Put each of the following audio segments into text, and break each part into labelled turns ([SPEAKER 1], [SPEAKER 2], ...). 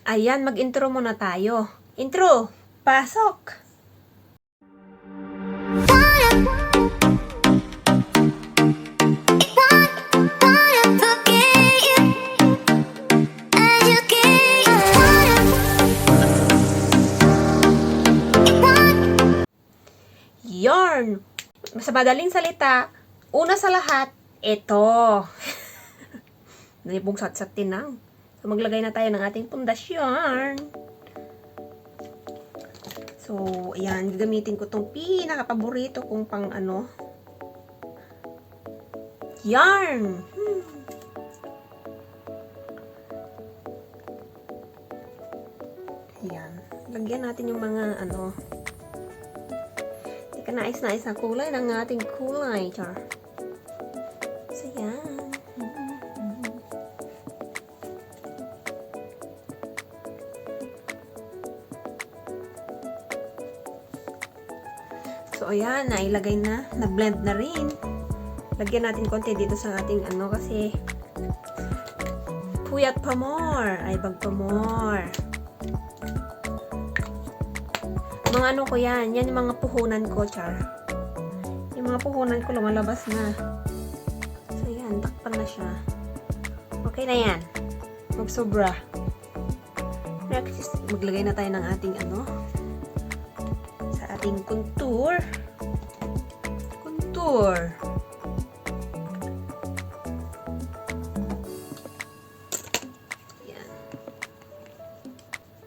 [SPEAKER 1] Ayan, mag-intro muna tayo. Intro! Pasok! Yarn! Sa madaling salita, una sa lahat, ito. Nalibong satsat tinang. So, maglagay na tayo ng ating pundasyon. So, ayan, gagamitin ko tong pinaka-paborito kong pang ano. Yarn! Ayan. Lagyan natin yung mga ano. Ika nais-nais na kulay ng ating kulay. Char. So, ayan. So, ayan, nailagay na. Na-blend na rin. Lagyan natin konti dito sa ating ano kasi puyat pa more. Ay, bag pa more. Mga ano ko yan. Yan yung mga puhunan ko, char. Yung mga puhunan ko lumalabas na. So, ayan. Takpan na siya. Okay na yan. Magsobra. Next, maglagay na tayo ng ating ano. Ating contour. Yan.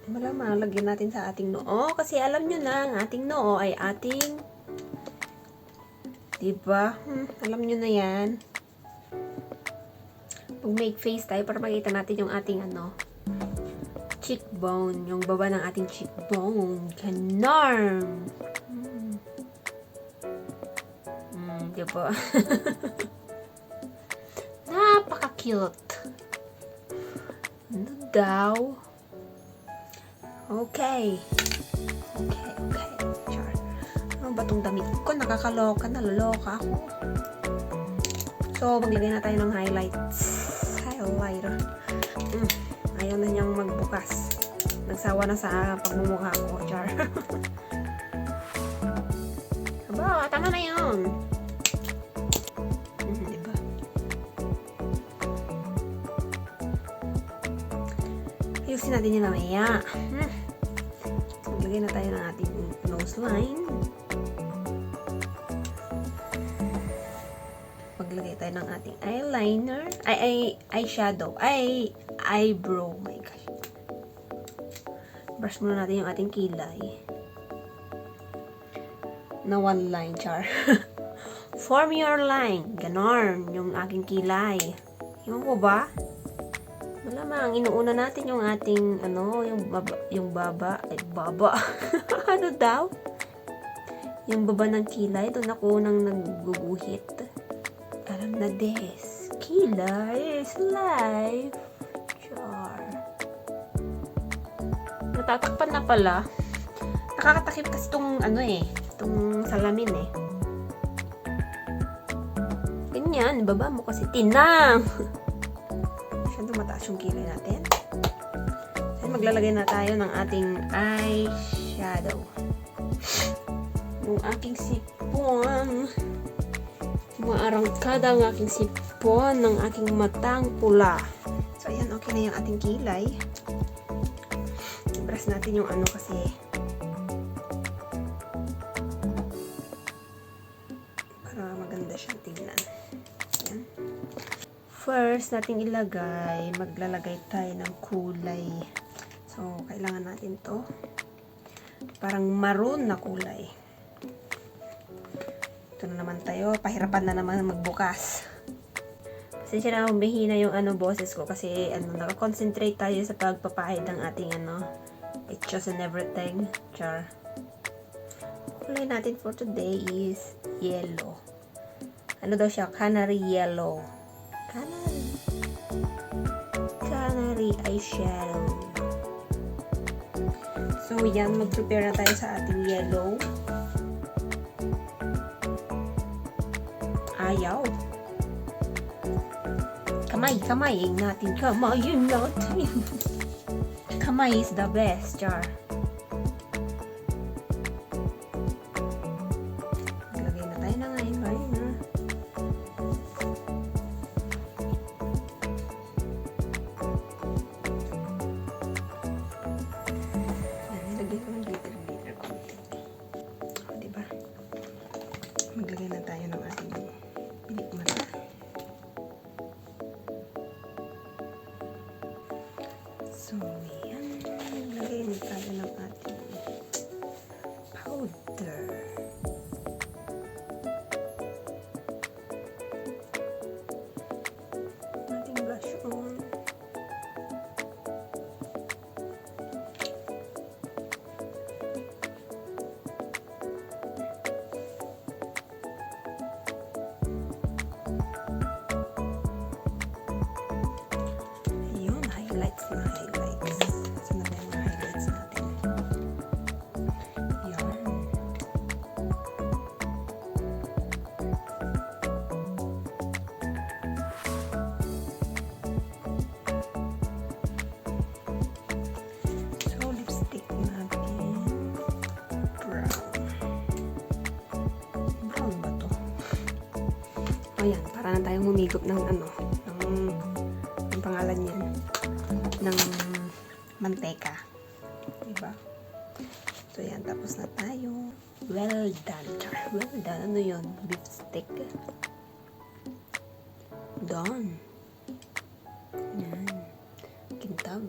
[SPEAKER 1] Malamang lagyan natin sa ating noo kasi alam nyo na ang ating noo ay ating diba? Alam nyo na yan. Mag-make face tayo para makita natin yung ating ano cheekbone, yung baba ng ating cheekbone. Ganon. Diba? Napaka-cute. Ano daw? Okay. Sure. Ano ba itong damit ko? Nakakaloka. Naloloka ako. So, maglagay na tayo ng highlighter. Ayaw na niyang magbukas. Nagsawa na sa pagmumukha ko. Char. Aba, tama na yun. Diba? Ayusin natin yun namaya. Maglagay na tayo ng ating nose line. Maglagay tayo ng ating eyeliner. Eyeshadow. Eyebrow. Oh my gosh. Brush muna natin yung ating kilay. Na one line, char. Form your line. Ganon. Yung aking kilay. Yung ko ba? Malamang, inuuna natin yung ating, ano, yung baba. Ay, baba. Ano daw? Yung baba ng kilay. Doon ako nang nagguguhit. Alam na des. Kilay is life. Char. Natatakpan na pala. Nakakatakip kasi itong, ano itong salamin Ganyan, baba mo kasi tinang. Masyado mataas yung kilay natin. So, maglalagay na tayo ng ating eyeshadow. Yung aking sipon. Maarangkada ang aking sipon ng aking matang pula. So, ayan, okay na yung ating kilay. I-brush natin yung ano kasi maganda siyang tingnan. Ayan. First, natin ilagay, maglalagay tayo ng kulay. So, kailangan natin to. Parang maroon na kulay. Ito na naman tayo. Pahirapan na naman magbukas. Kasi na humihina yung ano boses ko kasi ano, nakakonsentrate tayo sa pagpapahid ng ating ano, itches and everything. Char. Kulay natin for today is yellow. Ano daw siya? Canary Yellow. Canary Eyeshadow. So, yan. Mag-prepare na tayo sa ating yellow. Ayaw. Kamayin natin. Kamay is the best, Char. Lagay na tayo ng eyeliner. Lagay ko ng glitter konti. O, diba? Maglagay na tayo ng ating pilik mata. So, yan. Maglagay na tayo ng ating powder. Ating blush on. Ayun, highlights na highlights. Saan na ba yung highlights natin? Yan. So, lipstick natin. Brown. Brown ba to? Ayan, para na tayong humigop ng ano, ng pangalan niyan, ng manteka. Diba? So, yan. Tapos na tayo. Well done, Char. Well done. Ano yun? Beef stick. Done. Yan. Kintab.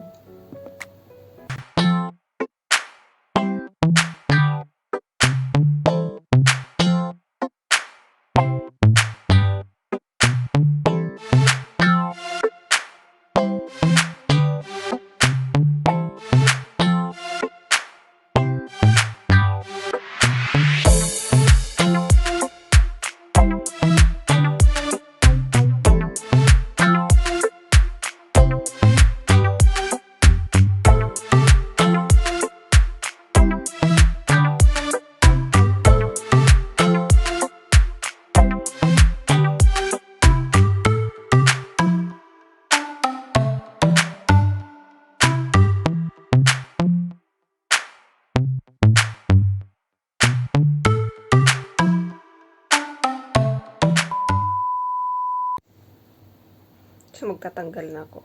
[SPEAKER 1] So, magkatanggal na ako.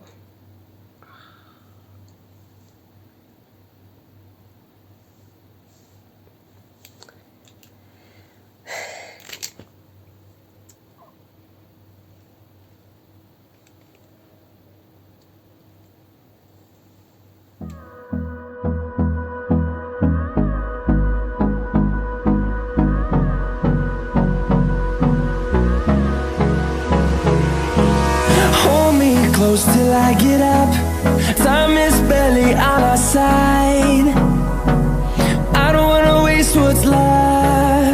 [SPEAKER 2] Close till I get up. Time is barely